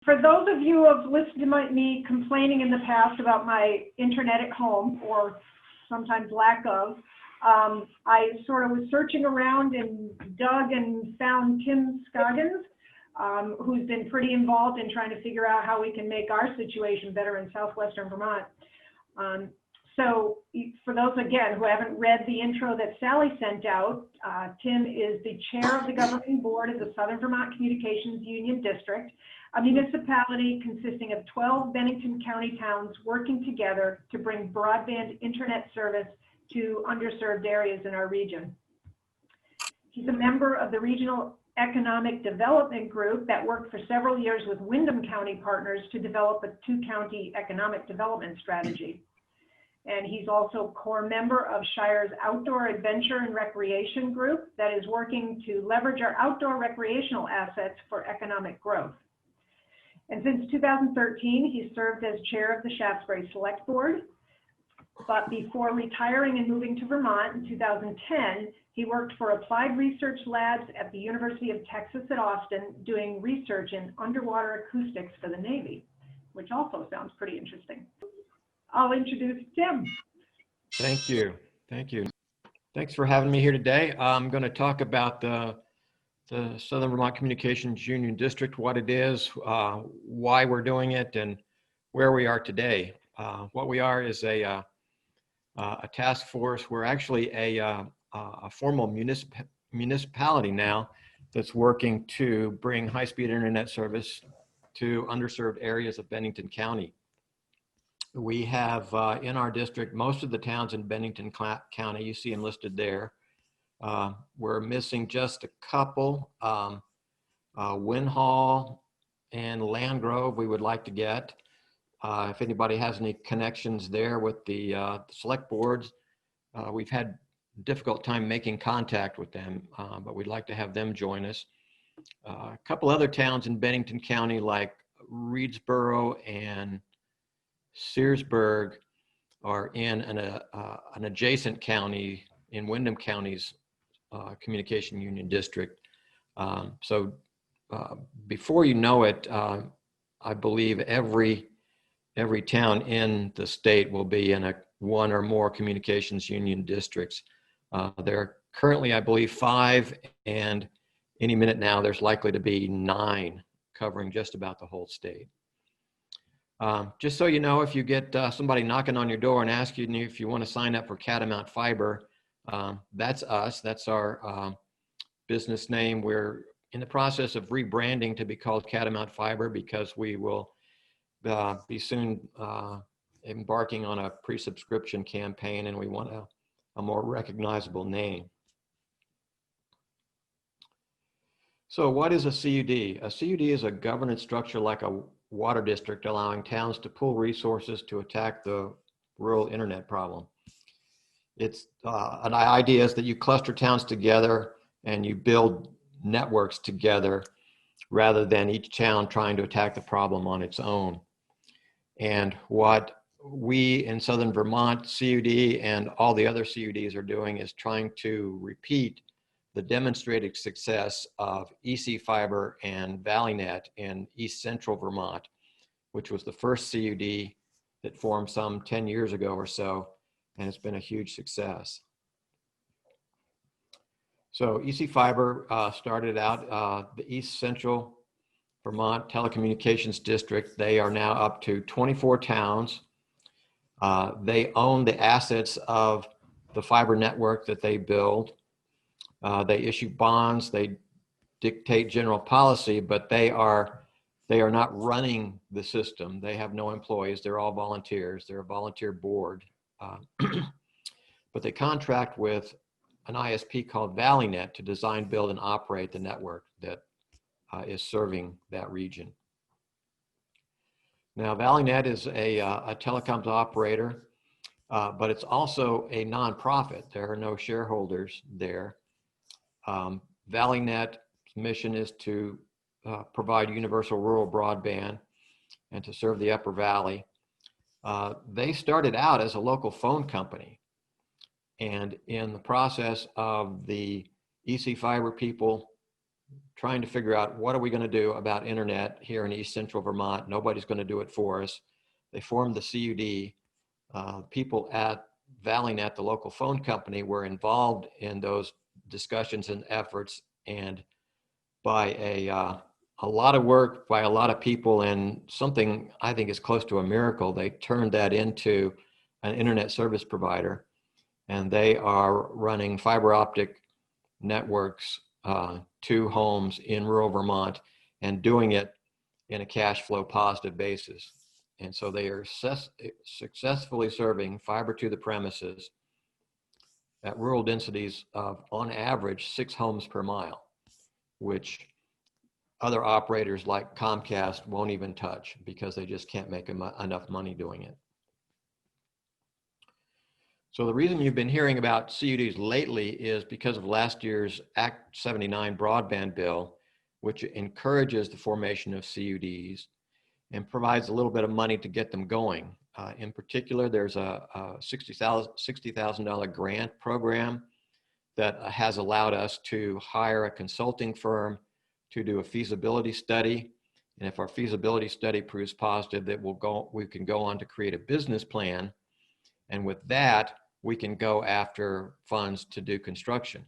For those of you who have listened to me complaining in the past about my internet at home, or sometimes lack of, I sort of was searching around and dug and found Tim Scoggins, who's been pretty involved in trying to figure out how we can make our situation better in southwestern Vermont. So for those, again, who haven't read the intro that Sally sent out, Tim is the chair of the governing board of the Southern Vermont Communications Union District, a municipality consisting of 12 Bennington County towns working together to bring broadband internet service to underserved areas in our region. He's a member of the Regional Economic Development Group that worked for several years with Windham County partners to develop a two-county economic development strategy. And he's also a core member of Shire's Outdoor Adventure and Recreation Group that is working to leverage our outdoor recreational assets for economic growth. And since 2013, he served as chair of the Shaftesbury Select Board. But before retiring and moving to Vermont in 2010, he worked for Applied Research Labs at the University of Texas at Austin, doing research in underwater acoustics for the Navy, which also sounds pretty interesting. I'll introduce Tim. Thank you. Thank you. Thanks for having me here today. I'm going to talk about the Southern Vermont Communications Union District, what it is, why we're doing it, and where we are today. What we are is a task force. We're actually a formal municipality now that's working to bring high-speed internet service to underserved areas of Bennington County. We have in our district, most of the towns in Bennington County, you see them listed there. We're missing just a couple, Winhall and Landgrove we would like to get. If anybody has any connections there with the select boards, we've had a difficult time making contact with them, but we'd like to have them join us. A couple other towns in Bennington County like Reedsboro and Searsburg are in an adjacent county in Windham County's Communication Union District. So before you know it, I believe every town in the state will be in one or more communications union districts. There are currently, I believe, 5, and any minute now there's likely to be 9, covering just about the whole state. Just so you know, if you get somebody knocking on your door and asking you if you want to sign up for Catamount Fiber, that's us. That's our business name. We're in the process of rebranding to be called Catamount Fiber because we will be soon embarking on a pre-subscription campaign, and we want a more recognizable name. So what is a CUD? A CUD is a governance structure like a water district, allowing towns to pool resources to attack the rural internet problem. It's an idea is that you cluster towns together and you build networks together rather than each town trying to attack the problem on its own. And what we in Southern Vermont CUD and all the other CUDs are doing is trying to repeat the demonstrated success of EC Fiber and ValleyNet in East Central Vermont, which was the first CUD that formed some 10 years ago or so, and it's been a huge success. So EC Fiber started out the East Central Vermont Telecommunications District. They are now up to 24 towns. They own the assets of the fiber network that they build. They issue bonds, they dictate general policy, but they are not running the system. They have no employees. They're all volunteers. They're a volunteer board. But they contract with an ISP called ValleyNet to design, build, and operate the network that is serving that region. Now, ValleyNet is a telecoms operator, but it's also a nonprofit. There are no shareholders there. ValleyNet's mission is to provide universal rural broadband and to serve the Upper Valley. They started out as a local phone company, and in the process of the EC Fiber people trying to figure out what are we going to do about internet here in East Central Vermont. Nobody's going to do it for us. They formed the CUD. People at ValleyNet, the local phone company, were involved in those discussions and efforts, and by a lot of work by a lot of people and something I think is close to a miracle, they turned that into an internet service provider, and they are running fiber optic networks to homes in rural Vermont and doing it in a cash flow positive basis. And so they are successfully serving fiber to the premises at rural densities of, on average, 6 homes per mile, which other operators like Comcast won't even touch because they just can't make enough money doing it. So the reason you've been hearing about CUDs lately is because of last year's Act 79 broadband bill, which encourages the formation of CUDs and provides a little bit of money to get them going. In particular, there's a $60,000 grant program that has allowed us to hire a consulting firm to do a feasibility study. And if our feasibility study proves positive, that we can go on to create a business plan. And with that, we can go after funds to do construction.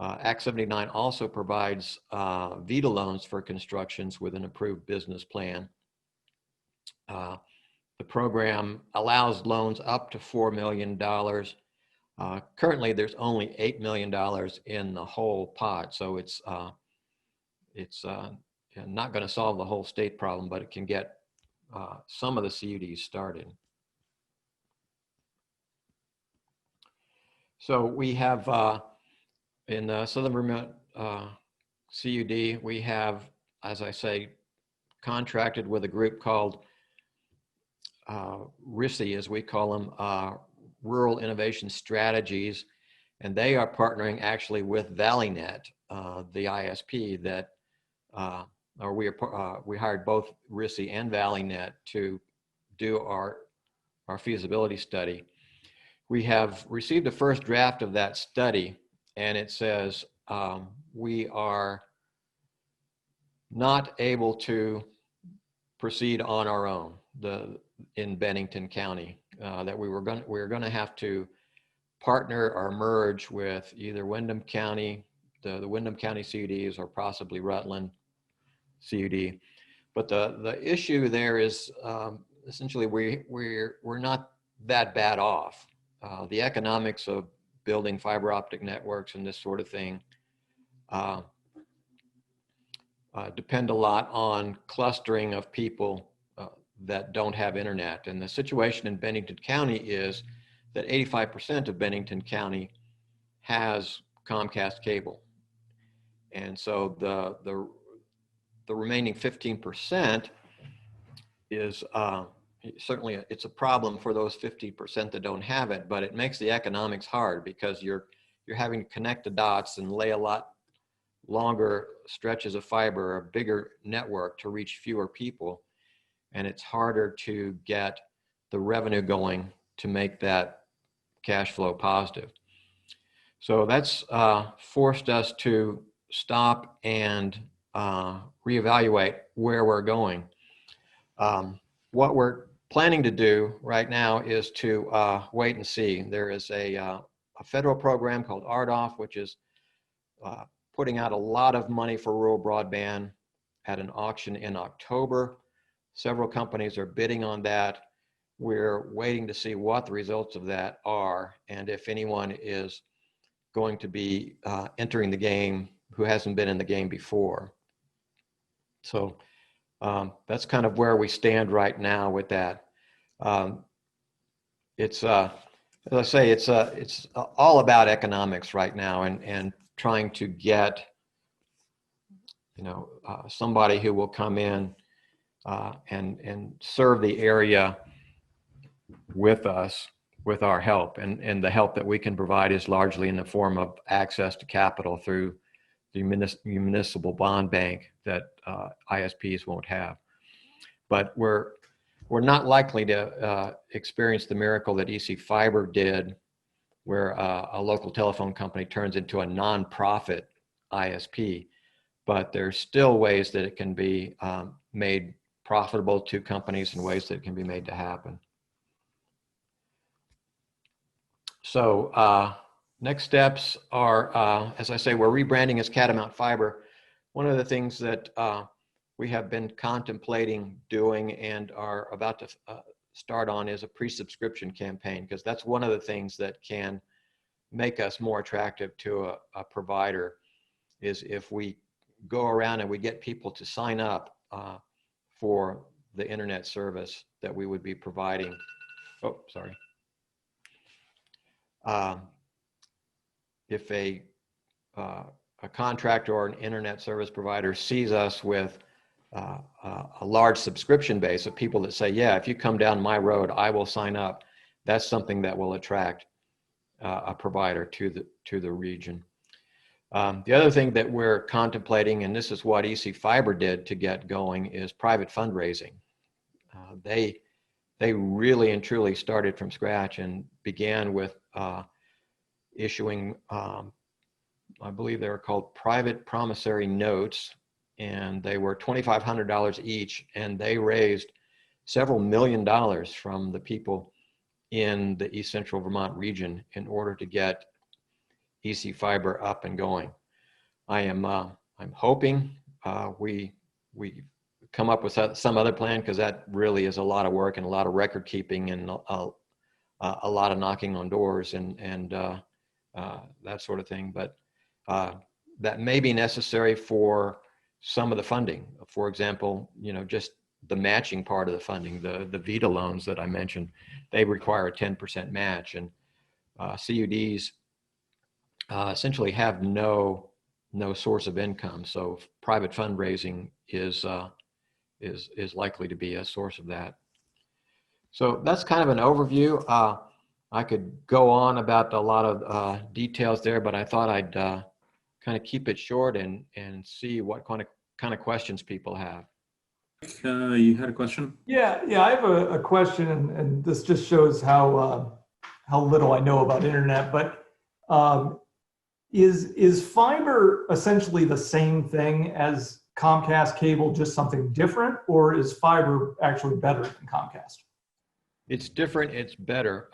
Act 79 also provides VEDA loans for constructions with an approved business plan. The program allows loans up to $4 million. Currently, there's only $8 million in the whole pot, so it's not going to solve the whole state problem, but it can get some of the CUDs started. So we have in the Southern Vermont CUD, we have, as I say, contracted with a group called RISI, as we call them, Rural Innovation Strategies, and they are partnering actually with ValleyNet, the ISP that, we hired both RISI and ValleyNet to do our feasibility study. We have received the first draft of that study, and it says we are not able to proceed on our own in Bennington County, that we're going to have to partner or merge with either Windham County, the Windham County CUDs, or possibly Rutland CUD. But the issue there is essentially we're not that bad off. The economics of building fiber optic networks and this sort of thing depend a lot on clustering of people that don't have internet. And the situation in Bennington County is that 85% of Bennington County has Comcast cable. And so the remaining 15% is certainly it's a problem for those 50% that don't have it, but it makes the economics hard because you're having to connect the dots and lay a lot longer stretches of fiber, a bigger network to reach fewer people, and it's harder to get the revenue going to make that cash flow positive. So that's forced us to stop and reevaluate where we're going. What we're planning to do right now is to wait and see. There is a federal program called RDOF, which is putting out a lot of money for rural broadband at an auction in October. Several companies are bidding on that. We're waiting to see what the results of that are and if anyone is going to be entering the game who hasn't been in the game before. So that's kind of where we stand right now with that. It's as I say, it's all about economics right now, and trying to get somebody who will come in and serve the area with us, with our help, and the help that we can provide is largely in the form of access to capital through the municipal bond bank that ISPs won't have. But we're not likely to experience the miracle that EC Fiber did, where a local telephone company turns into a nonprofit ISP. but there's still ways that it can be made profitable to companies and ways that it can be made to happen. So next steps are, as I say, we're rebranding as Catamount Fiber. One of the things that we have been contemplating doing and are about to start on is a pre-subscription campaign, because that's one of the things that can make us more attractive to a provider, is if we go around and we get people to sign up for the internet service that we would be providing. Oh, sorry. If a contractor or an internet service provider sees us with a large subscription base of people that say, yeah, if you come down my road, I will sign up, that's something that will attract a provider to the region. The other thing that we're contemplating, and this is what EC Fiber did to get going, is private fundraising. They really and truly started from scratch and began with issuing, I believe they were called private promissory notes, and they were $2,500 each, and they raised several $1 million from the people in the East Central Vermont region in order to get EC Fiber up and going. I'm hoping we come up with some other plan, because that really is a lot of work and a lot of record keeping and a lot of knocking on doors and that sort of thing. But that may be necessary for some of the funding. For example, just the matching part of the funding, the VITA loans that I mentioned, they require a 10% match, and CUDs essentially have no source of income. So private fundraising is likely to be a source of that. So that's kind of an overview. I could go on about a lot of details there, but I thought I'd kind of keep it short and see what kind of questions people have. You had a question? Yeah, I have a question, and this just shows how little I know about internet. But is fiber essentially the same thing as Comcast cable, just something different, or is fiber actually better than Comcast? It's different. It's better.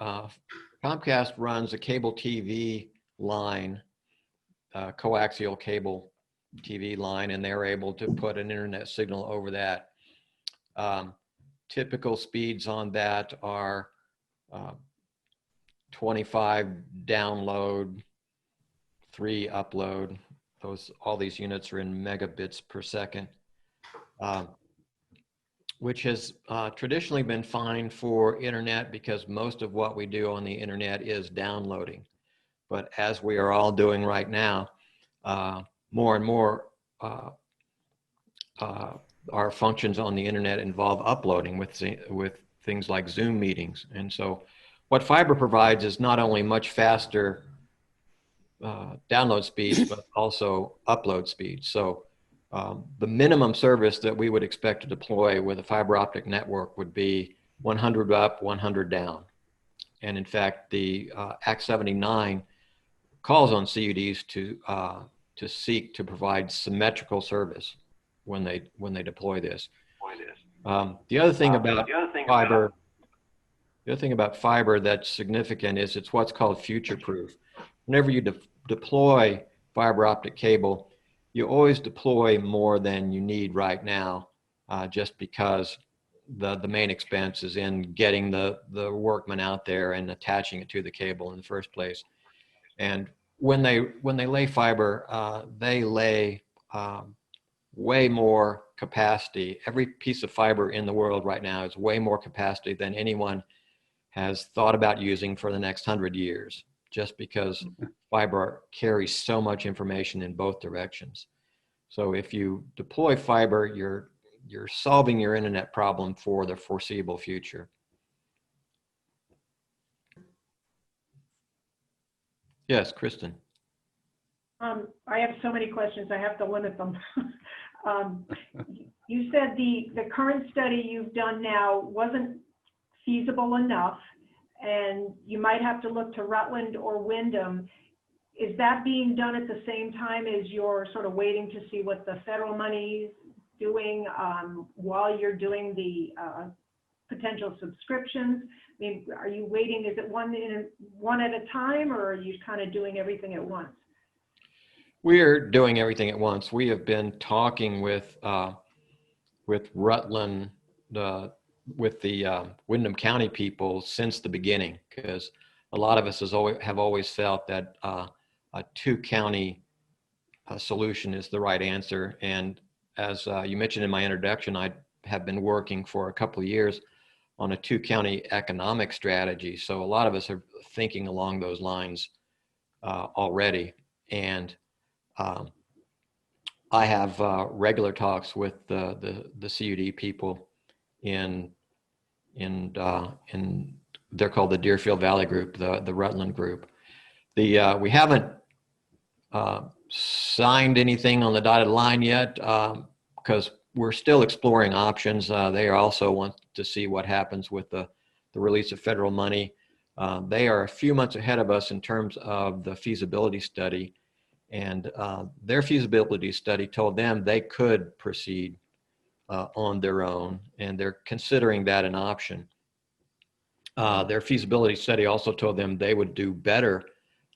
Comcast runs a cable TV line, coaxial cable TV line, and they're able to put an internet signal over that. Typical speeds on that are 25 download, 3 upload. All these units are in megabits per second, which has traditionally been fine for internet, because most of what we do on the internet is downloading. But as we are all doing right now, more and more our functions on the internet involve uploading with things like Zoom meetings. And so what fiber provides is not only much faster download speeds, but also upload speeds. So the minimum service that we would expect to deploy with a fiber optic network would be 100 up, 100 down. And in fact, the Act 79 calls on CUDs to seek to provide symmetrical service when they deploy this. The other thing about fiber that's significant is it's what's called future-proof. Whenever you deploy fiber optic cable, you always deploy more than you need right now, just because the main expense is in getting the workman out there and attaching it to the cable in the first place. And when they lay fiber, they lay way more capacity. Every piece of fiber in the world right now is way more capacity than anyone has thought about using for the next 100 years, just because fiber carries so much information in both directions. So if you deploy fiber, you're solving your internet problem for the foreseeable future. Yes, Kristen. I have so many questions, I have to limit them. You said the current study you've done now wasn't feasible enough, and you might have to look to Rutland or Windham. is that being done at the same time as you're sort of waiting to see what the federal money's doing while you're doing the potential subscriptions? I mean, are you waiting? Is it one at a time, or are you kind of doing everything at once? We're doing everything at once. We have been talking with Rutland, with the Windham County people since the beginning, because a lot of us have always felt that a two-county solution is the right answer. And as you mentioned in my introduction, I have been working for a couple of years on a two-county economic strategy. So a lot of us are thinking along those lines already. And I have regular talks with the CUD people in they're called the Deerfield Valley Group, the Rutland Group. We haven't signed anything on the dotted line yet because we're still exploring options. They also want to see what happens with the release of federal money. They are a few months ahead of us in terms of the feasibility study, and their feasibility study told them they could proceed on their own, and they're considering that an option. Their feasibility study also told them they would do better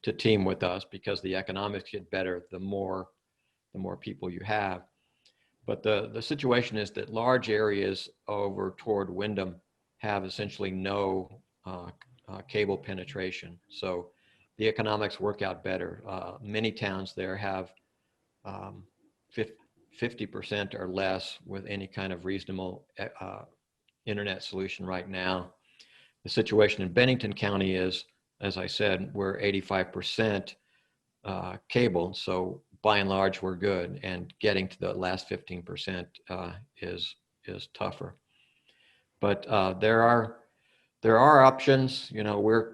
to team with us because the economics get better the more people you have. But the situation is that large areas over toward Windham have essentially no cable penetration. So the economics work out better. Many towns there have 50% or less with any kind of reasonable internet solution right now. The situation in Bennington County is, as I said, we're 85% cable. So by and large, we're good. And getting to the last 15% is tougher. But there are options. You know, we're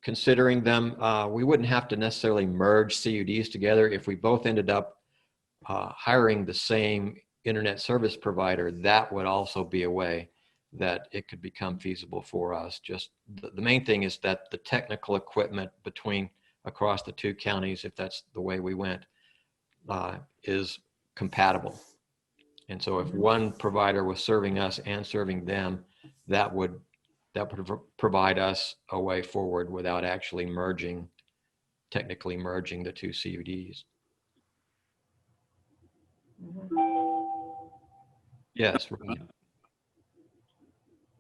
considering them. We wouldn't have to necessarily merge CUDs together. If we both ended up hiring the same internet service provider, that would also be a way that it could become feasible for us. Just the main thing is that the technical equipment across the two counties, if that's the way we went, is compatible. And so if one provider was serving us and serving them, that would provide us a way forward without actually technically merging the two CUDs. Yes.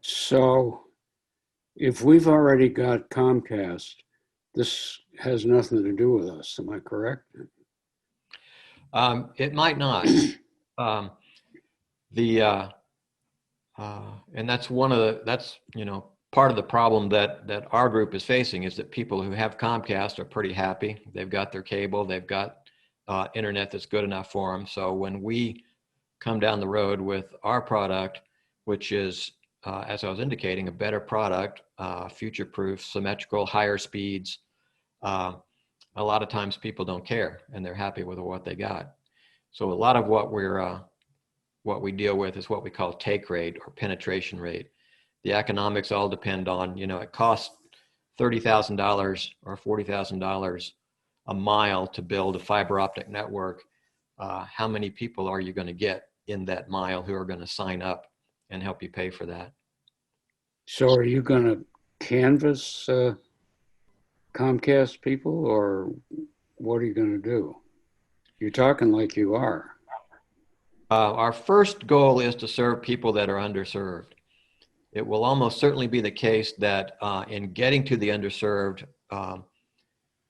So if we've already got Comcast, this has nothing to do with us. Am I correct? It might not. And that's part of the problem that our group is facing is that people who have Comcast are pretty happy. They've got their cable, they've got internet that's good enough for them. So when we come down the road with our product, which is, as I was indicating, a better product, future-proof, symmetrical, higher speeds, a lot of times people don't care and they're happy with what they got. So a lot of what we deal with is what we call take rate or penetration rate. The economics all depend on, it costs $30,000 or $40,000 a mile to build a fiber optic network. How many people are you going to get in that mile who are going to sign up and help you pay for that? So are you going to canvass Comcast people, or what are you going to do? You're talking like you are. Our first goal is to serve people that are underserved. It will almost certainly be the case that in getting to the underserved,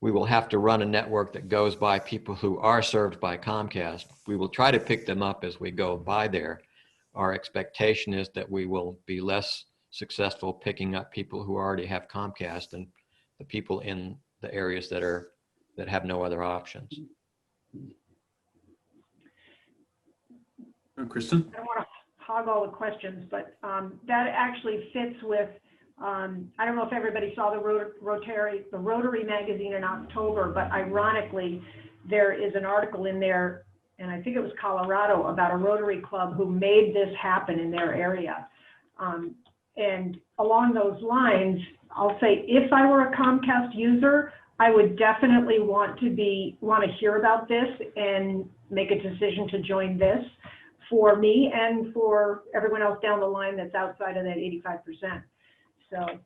we will have to run a network that goes by people who are served by Comcast. We will try to pick them up as we go by there. Our expectation is that we will be less successful picking up people who already have Comcast and the people in the areas that have no other options. Kristen? I don't want to hog all the questions, but that actually fits with, I don't know if everybody saw the Rotary magazine in October, but ironically, there is an article in there, and I think it was Colorado, about a Rotary club who made this happen in their area. And along those lines, I'll say if I were a Comcast user, I would definitely want to hear about this and make a decision to join this for me and for everyone else down the line that's outside of that 85%. So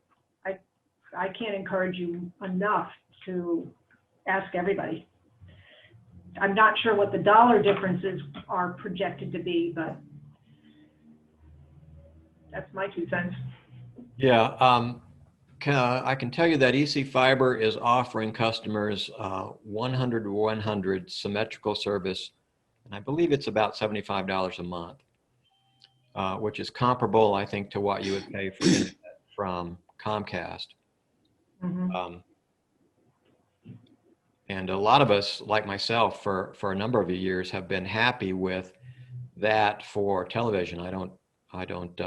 I can't encourage you enough to ask everybody. I'm not sure what the dollar differences are projected to be, but that's my 2 cents. Yeah, I can tell you that EC Fiber is offering customers 100 to 100 symmetrical service, and I believe it's about $75 a month, which is comparable, I think, to what you would pay for internet from Comcast. Mhm. And a lot of us, like myself, for a number of years, have been happy with that for television. I don't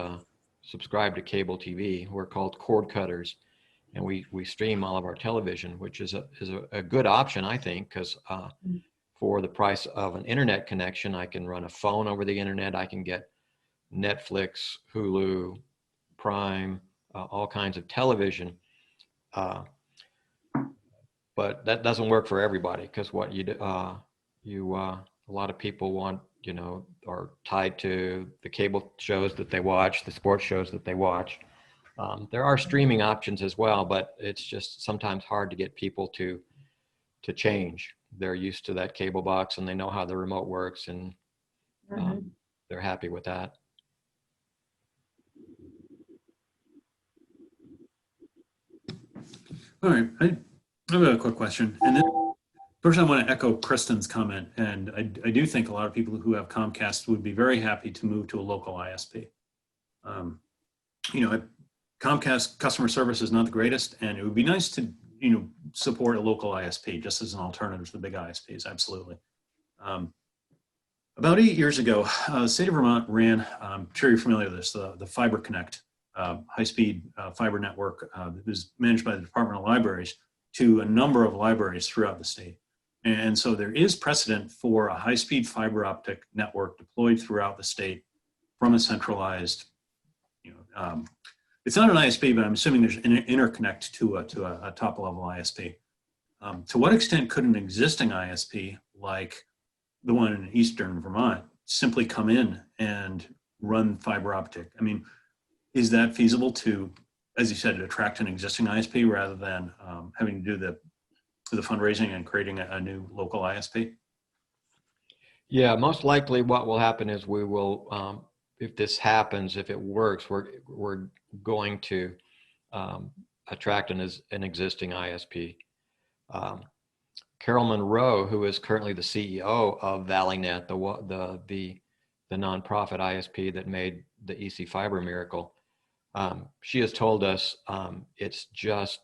subscribe to cable TV. We're called cord cutters, and we stream all of our television, which is a good option, I think, because for the price of an internet connection, I can run a phone over the internet. I can get Netflix, Hulu, Prime, all kinds of television. But that doesn't work for everybody, because what a lot of people want, are tied to the cable shows that they watch, the sports shows that they watch. There are streaming options as well, but it's just sometimes hard to get people to change. They're used to that cable box and they know how the remote works, and they're happy with that. All right, I have a quick question. And then first I want to echo Kristen's comment. And I do think a lot of people who have Comcast would be very happy to move to a local ISP. Comcast customer service is not the greatest, and it would be nice to, support a local ISP just as an alternative to the big ISPs, absolutely. About 8 years ago, the state of Vermont ran, I'm sure you're familiar with this, the Fiber Connect high-speed fiber network that was managed by the Department of Libraries to a number of libraries throughout the state. And so there is precedent for a high-speed fiber optic network deployed throughout the state from a centralized, it's not an ISP, but I'm assuming there's an interconnect to a top-level ISP. To what extent could an existing ISP, like the one in Eastern Vermont, simply come in and run fiber optic? I mean, is that feasible to, as you said, to attract an existing ISP rather than having to do the fundraising and creating a new local ISP? Yeah, most likely what will happen is we will, if this happens, if it works, we're going to attract an existing ISP. Carol Monroe, who is currently the CEO of ValleyNet, the nonprofit ISP that made the EC Fiber miracle, she has told us it's just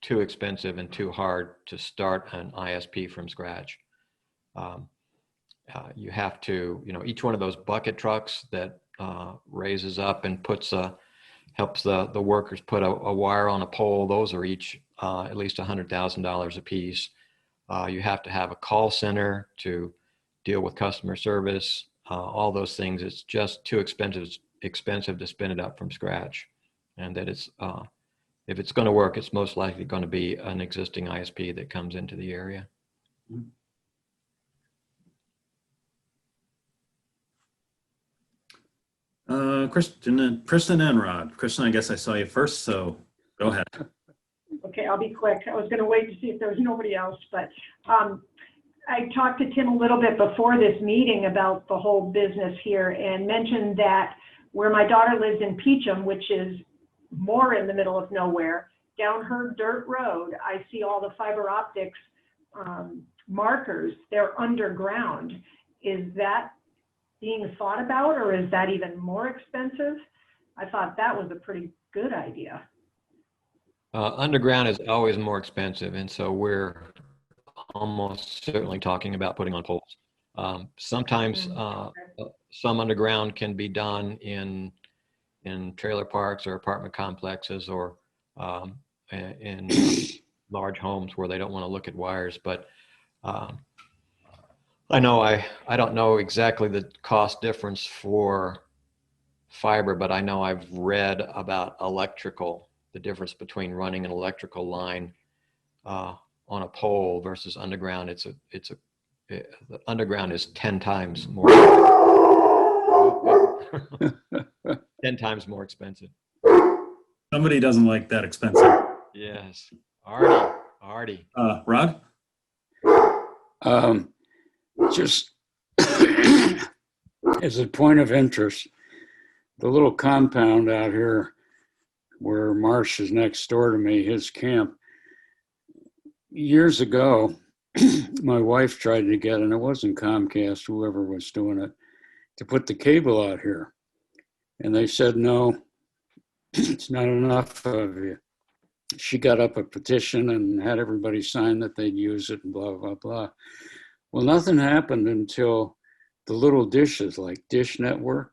too expensive and too hard to start an ISP from scratch. You have to, each one of those bucket trucks that raises up and helps the workers put a wire on a pole, those are each at least $100,000 a piece. You have to have a call center to deal with customer service, all those things. It's just too expensive to spin it up from scratch. And that if it's going to work, it's most likely going to be an existing ISP that comes into the area. Kristen and Rod. Kristen, I guess I saw you first, so go ahead. Okay, I'll be quick. I was going to wait to see if there was nobody else, but I talked to Tim a little bit before this meeting about the whole business here and mentioned that where my daughter lives in Peacham, which is more in the middle of nowhere, down her dirt road, I see all the fiber optics markers. They're underground. Is that being thought about, or is that even more expensive? I thought that was a pretty good idea. Underground is always more expensive, and so we're almost certainly talking about putting on poles. Sometimes some underground can be done in trailer parks or apartment complexes, or in large homes where they don't want to look at wires. But I don't know exactly the cost difference for fiber, but I know I've read about the difference between running an electrical line on a pole versus underground. The underground is 10 times more, 10 times more expensive. Somebody doesn't like that expensive. Yes. Artie. Rod? Just as a point of interest, the little compound out here where Marsh is next door to me, his camp, years ago, my wife tried to get, and it wasn't Comcast, whoever was doing it, to put the cable out here. And they said, no, it's not enough of you. She got up a petition and had everybody sign that they'd use it and blah, blah, blah. Well, nothing happened until the little dishes like Dish Network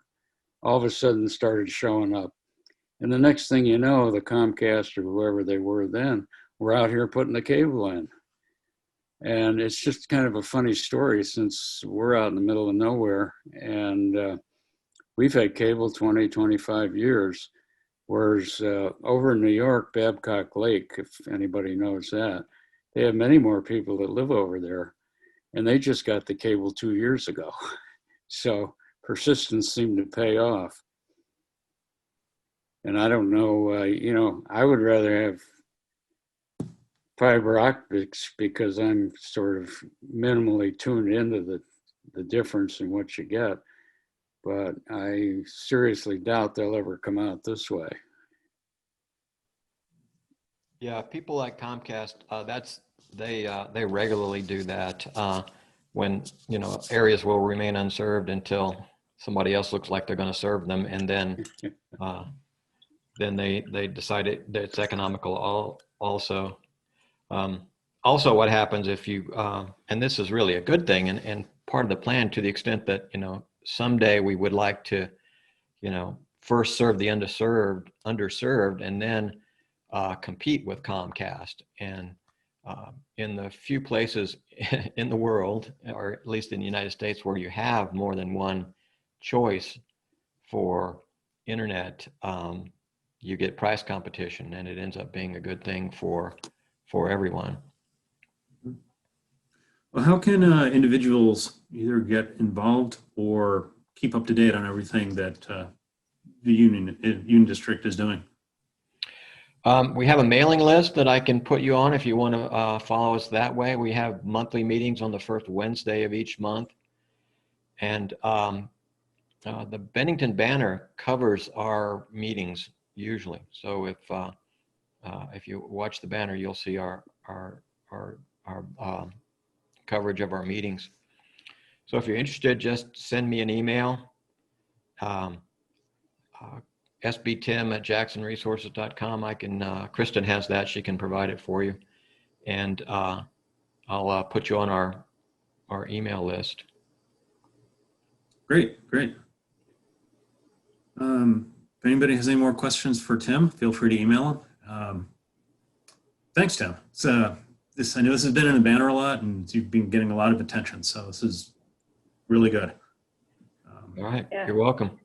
all of a sudden started showing up. And the next thing you know, the Comcast or whoever they were then were out here putting the cable in. And it's just kind of a funny story since we're out in the middle of nowhere and we've had cable 20, 25 years. Whereas over in New York, Babcock Lake, if anybody knows that, they have many more people that live over there. And they just got the cable 2 years ago. So persistence seemed to pay off. And I don't know, I would rather have fiber optics because I'm sort of minimally tuned into the difference in what you get. But I seriously doubt they'll ever come out this way. Yeah, people like Comcast, they regularly do that when, areas will remain unserved until somebody else looks like they're going to serve them, and then they decide that it's economical also. Also, what happens if you, and this is really a good thing and part of the plan, to the extent that, someday we would like to, first serve the underserved and then compete with Comcast. And in the few places in the world, or at least in the United States, where you have more than one choice for internet, you get price competition, and it ends up being a good thing for everyone. Well, how can individuals either get involved or keep up to date on everything that the Union District is doing? We have a mailing list that I can put you on if you want to follow us that way. We have monthly meetings on the first Wednesday of each month. And the Bennington banner covers our meetings usually. So if you watch the banner, you'll see our coverage of our meetings. So if you're interested, just send me an email, sbtim@jacksonresources.com. I can, Kristen has that, she can provide it for you. And I'll put you on our email list. Great. If anybody has any more questions for Tim, feel free to email him. Thanks, Tim. I know this has been in the banner a lot, and you've been getting a lot of attention, so this is really good. All right, Yeah. You're welcome.